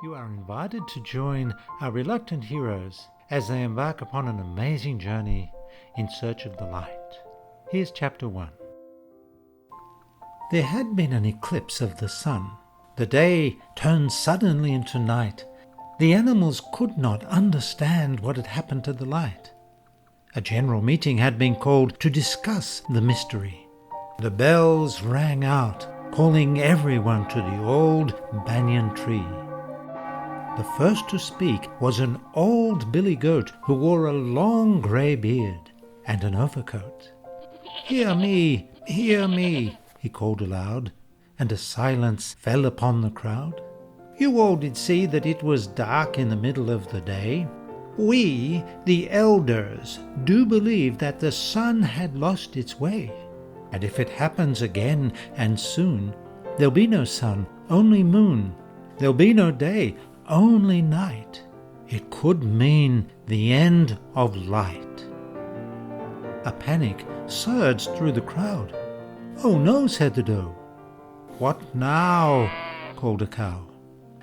You are invited to join our reluctant heroes as they embark upon an amazing journey in search of the light. Here's chapter 1. There had been an eclipse of the sun. The day turned suddenly into night. The animals could not understand what had happened to the light. A general meeting had been called to discuss the mystery. The bells rang out, calling everyone to the old banyan tree. The first to speak was an old billy goat who wore a long grey beard and an overcoat. "Hear me, hear me," he called aloud, and a silence fell upon the crowd. "You all did see that it was dark in the middle of the day. We, the elders, do believe that the sun had lost its way. And if it happens again and soon, there'll be no sun, only moon. There'll be no day, only night. It could mean the end of light." A panic surged through the crowd. "Oh no," said the doe. "What now?" called a cow.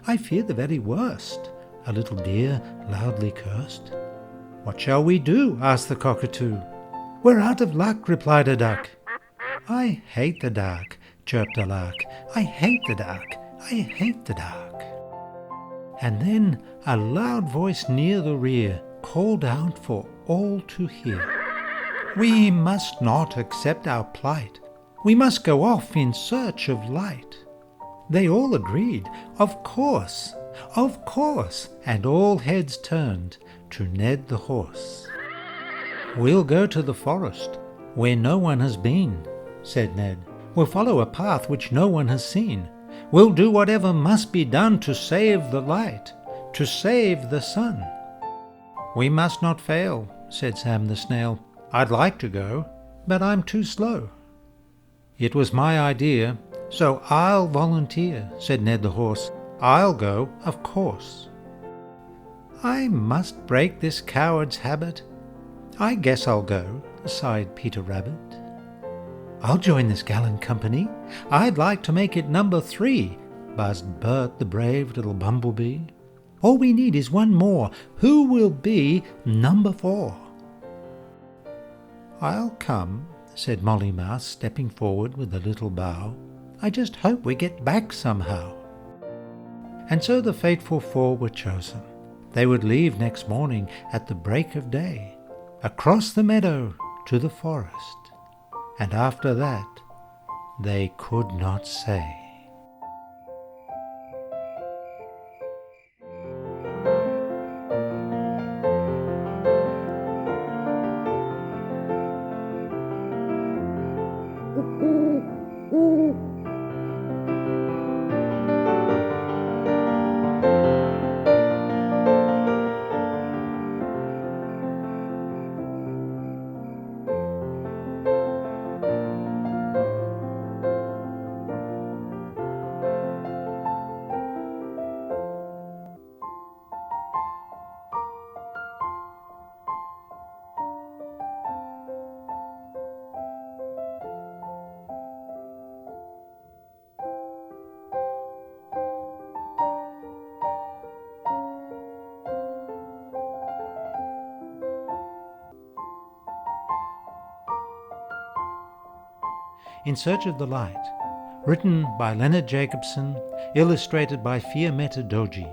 "I fear the very worst," a little deer loudly cursed. "What shall we do?" asked the cockatoo. "We're out of luck," replied a duck. "I hate the dark," chirped a lark. "I hate the dark, I hate the dark." And then a loud voice near the rear called out for all to hear. "We must not accept our plight. We must go off in search of light." They all agreed, of course, and all heads turned to Ned the horse. "We'll go to the forest, where no one has been," said Ned. "We'll follow a path which no one has seen. We'll do whatever must be done to save the light, to save the sun." "We must not fail," said Sam the snail. "I'd like to go, but I'm too slow." "It was my idea, so I'll volunteer," said Ned the horse. "I'll go, of course." "I must break this coward's habit. I guess I'll go," sighed Peter Rabbit. "I'll join this gallant company. I'd like to make it number 3, buzzed Bert the brave little bumblebee. "All we need is one more. Who will be number 4? "I'll come," said Molly Mouse, stepping forward with a little bow. "I just hope we get back somehow." And so the fateful 4 were chosen. They would leave next morning at the break of day, across the meadow to the forest. And after that, they could not say. In Search of the Light, written by Leonard Jacobson, illustrated by Fiametta Doji.